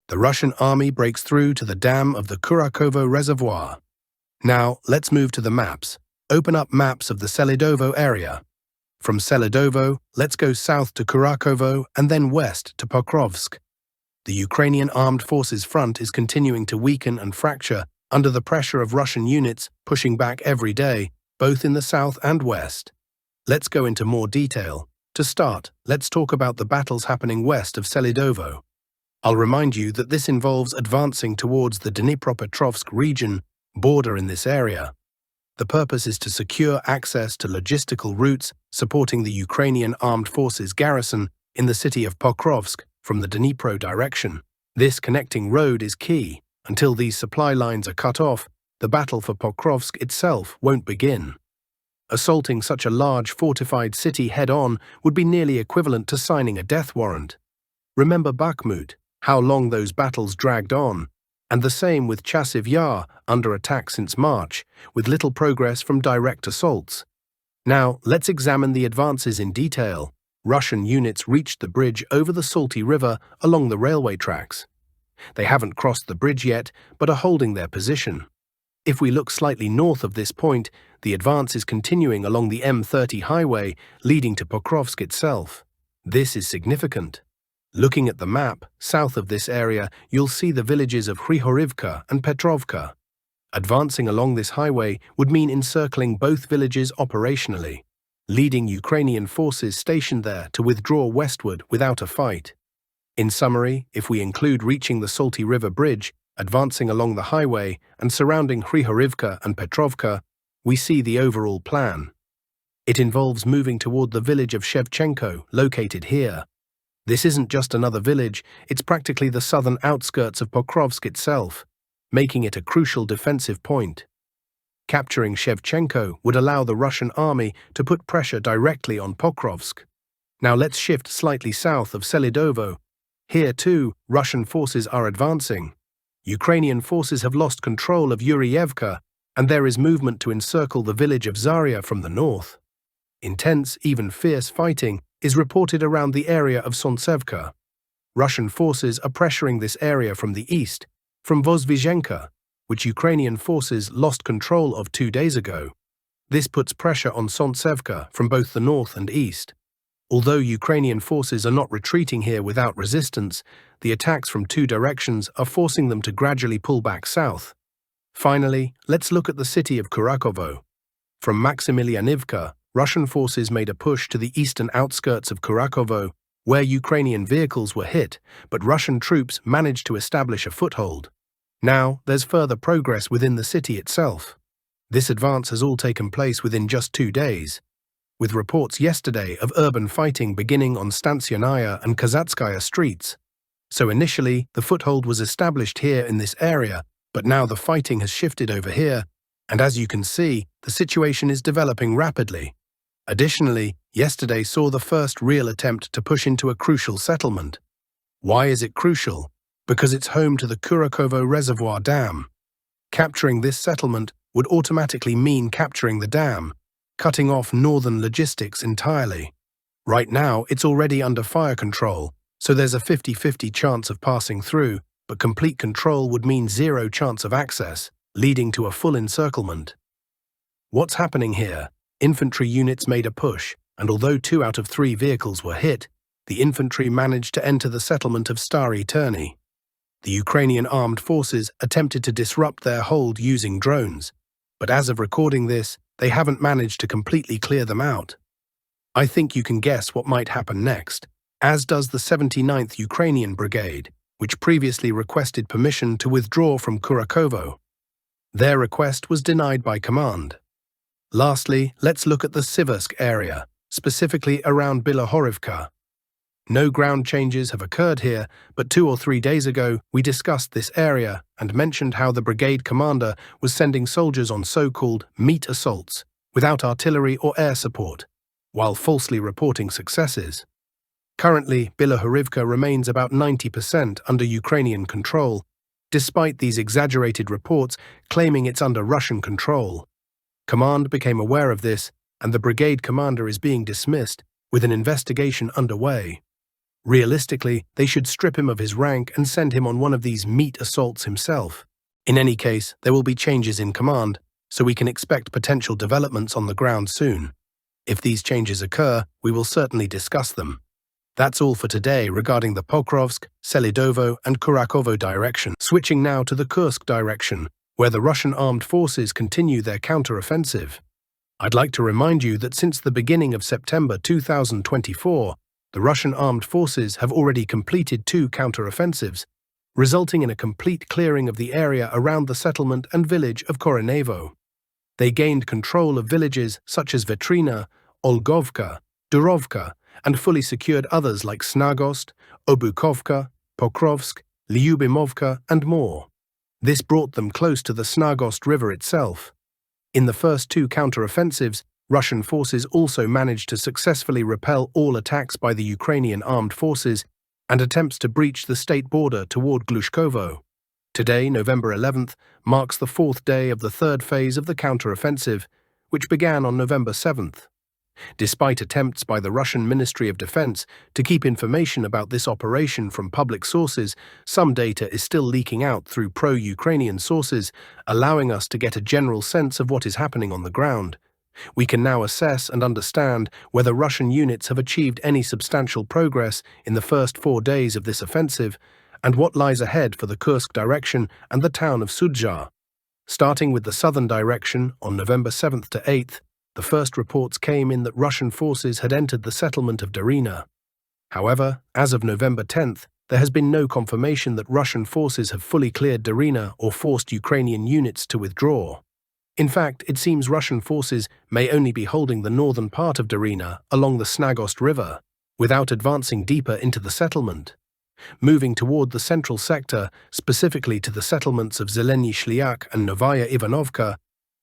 The Russian army breaks through to the dam of the Kurakovo Reservoir. Now, let's move to the maps. Open up maps of the Selidovo area. From Selidovo, let's go south to Kurakovo and then west to Pokrovsk. The Ukrainian armed forces front is continuing to weaken and fracture under the pressure of Russian units pushing back every day, both in the south and west. Let's go into more detail. To start, let's talk about the battles happening west of Selidovo. I'll remind you that this involves advancing towards the Dnipropetrovsk region border in this area. The purpose is to secure access to logistical routes supporting the Ukrainian armed forces garrison in the city of Pokrovsk from the Dnipro direction. This connecting road is key. Until these supply lines are cut off, the battle for Pokrovsk itself won't begin. Assaulting such a large fortified city head-on would be nearly equivalent to signing a death warrant. Remember Bakhmut, how long those battles dragged on, and the same with Chasiv Yar, under attack since March, with little progress from direct assaults. Now, let's examine the advances in detail. Russian units reached the bridge over the Salty River along the railway tracks. They haven't crossed the bridge yet, but are holding their position. If we look slightly north of this point, the advance is continuing along the M30 highway leading to Pokrovsk itself. This is significant. Looking at the map, south of this area, you'll see the villages of Hrihorivka and Petrovka. Advancing along this highway would mean encircling both villages operationally, leading Ukrainian forces stationed there to withdraw westward without a fight. In summary, if we include reaching the Salty River Bridge, advancing along the highway, and surrounding Hrihorivka and Petrovka, we see the overall plan. It involves moving toward the village of Shevchenko, located here. This isn't just another village, it's practically the southern outskirts of Pokrovsk itself, making it a crucial defensive point. Capturing Shevchenko would allow the Russian army to put pressure directly on Pokrovsk. Now let's shift slightly south of Selidovo. Here too, Russian forces are advancing. Ukrainian forces have lost control of Yurievka, and there is movement to encircle the village of Zarya from the north. Intense, even fierce fighting is reported around the area of Sontsevka. Russian forces are pressuring this area from the east, from Vozvizhenka, which Ukrainian forces lost control of 2 days ago. This puts pressure on Sontsevka from both the north and east. Although Ukrainian forces are not retreating here without resistance, the attacks from 2 directions are forcing them to gradually pull back south. Finally, let's look at the city of Kurakovo. From Maximilianivka, Russian forces made a push to the eastern outskirts of Kurakovo, where Ukrainian vehicles were hit, but Russian troops managed to establish a foothold. Now, there's further progress within the city itself. This advance has all taken place within just 2 days, with reports yesterday of urban fighting beginning on Stansionaya and Kazatskaya streets. So initially, the foothold was established here in this area, but now the fighting has shifted over here, and as you can see, the situation is developing rapidly. Additionally, yesterday saw the first real attempt to push into a crucial settlement. Why is it crucial? Because it's home to the Kurakovo Reservoir Dam. Capturing this settlement would automatically mean capturing the dam, cutting off northern logistics entirely. Right now, it's already under fire control, so there's a 50-50 chance of passing through, but complete control would mean 0 chance of access, leading to a full encirclement. What's happening here? Infantry units made a push, and although 2 out of 3 vehicles were hit, the infantry managed to enter the settlement of Stary Turny. The Ukrainian armed forces attempted to disrupt their hold using drones, but as of recording this, they haven't managed to completely clear them out. I think you can guess what might happen next, as does the 79th Ukrainian Brigade, which previously requested permission to withdraw from Kurakovo. Their request was denied by command. Lastly, let's look at the Siversk area, specifically around Bilohorivka. No ground changes have occurred here, but 2 or 3 days ago we discussed this area and mentioned how the brigade commander was sending soldiers on so-called meat assaults without artillery or air support, while falsely reporting successes. Currently, Bilohorivka remains about 90% under Ukrainian control, despite these exaggerated reports claiming it's under Russian control. Command became aware of this, and the brigade commander is being dismissed, with an investigation underway. Realistically, they should strip him of his rank and send him on one of these meat assaults himself. In any case, there will be changes in command, so we can expect potential developments on the ground soon. If these changes occur, we will certainly discuss them. That's all for today regarding the Pokrovsk, Selidovo and Kurakovo direction. Switching now to the Kursk direction, where the Russian armed forces continue their counter-offensive. I'd like to remind you that since the beginning of September 2024, the Russian armed forces have already completed 2 counter-offensives, resulting in a complete clearing of the area around the settlement and village of Koronevo. They gained control of villages such as Vetrina, Olgovka, Durovka, and fully secured others like Snagost, Obukovka, Pokrovsk, Lyubimovka, and more. This brought them close to the Snagost River itself. In the first 2 counter-offensives, Russian forces also managed to successfully repel all attacks by the Ukrainian armed forces and attempts to breach the state border toward Glushkovo. Today, November 11th, marks the 4th day of the 3rd phase of the counter-offensive, which began on November 7th. Despite attempts by the Russian Ministry of Defense to keep information about this operation from public sources, some data is still leaking out through pro-Ukrainian sources, allowing us to get a general sense of what is happening on the ground. We can now assess and understand whether Russian units have achieved any substantial progress in the first 4 days of this offensive, and what lies ahead for the Kursk direction and the town of Sudzha. Starting with the southern direction on November 7th to 8th, the first reports came in that Russian forces had entered the settlement of Darina. However, as of November 10th, there has been no confirmation that Russian forces have fully cleared Darina or forced Ukrainian units to withdraw. In fact, it seems Russian forces may only be holding the northern part of Darina along the Snagost River, without advancing deeper into the settlement. Moving toward the central sector, specifically to the settlements of Zeleny Shliak and Novaya Ivanovka,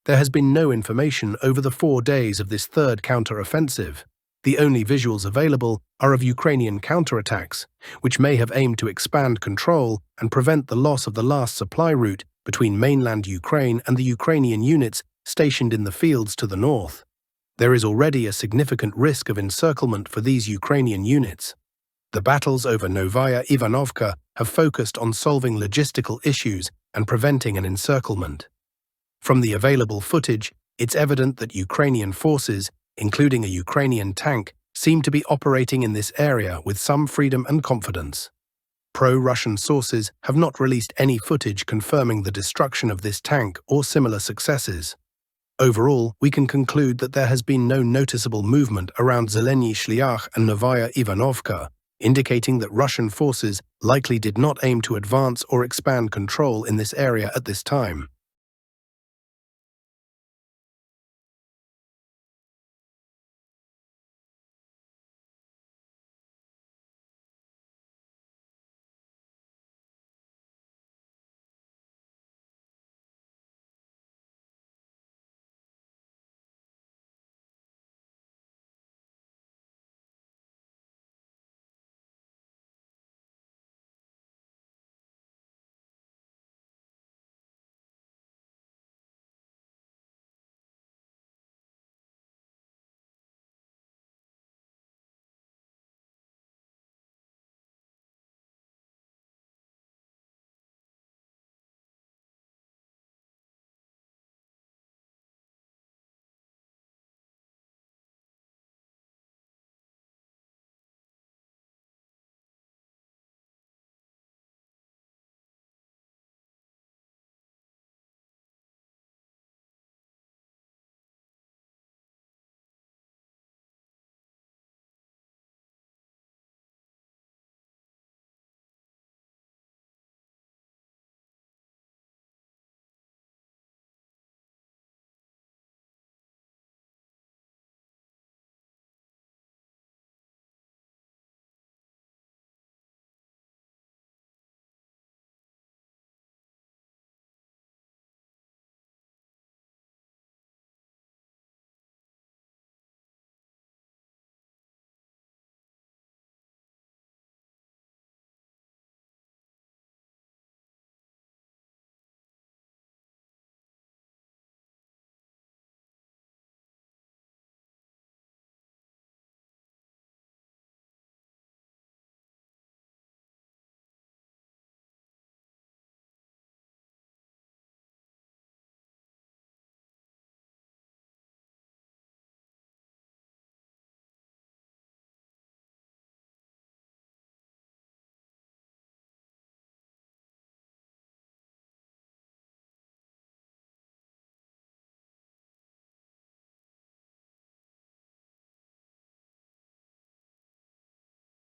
there has been no information over the 4 days of this 3rd counter-offensive. The only visuals available are of Ukrainian counterattacks, which may have aimed to expand control and prevent the loss of the last supply route between mainland Ukraine and the Ukrainian units stationed in the fields to the north. There is already a significant risk of encirclement for these Ukrainian units. The battles over Novaya Ivanovka have focused on solving logistical issues and preventing an encirclement. From the available footage, it's evident that Ukrainian forces, including a Ukrainian tank, seem to be operating in this area with some freedom and confidence. Pro-Russian sources have not released any footage confirming the destruction of this tank or similar successes. Overall, we can conclude that there has been no noticeable movement around Zeleny Shliach and Novaya Ivanovka, indicating that Russian forces likely did not aim to advance or expand control in this area at this time.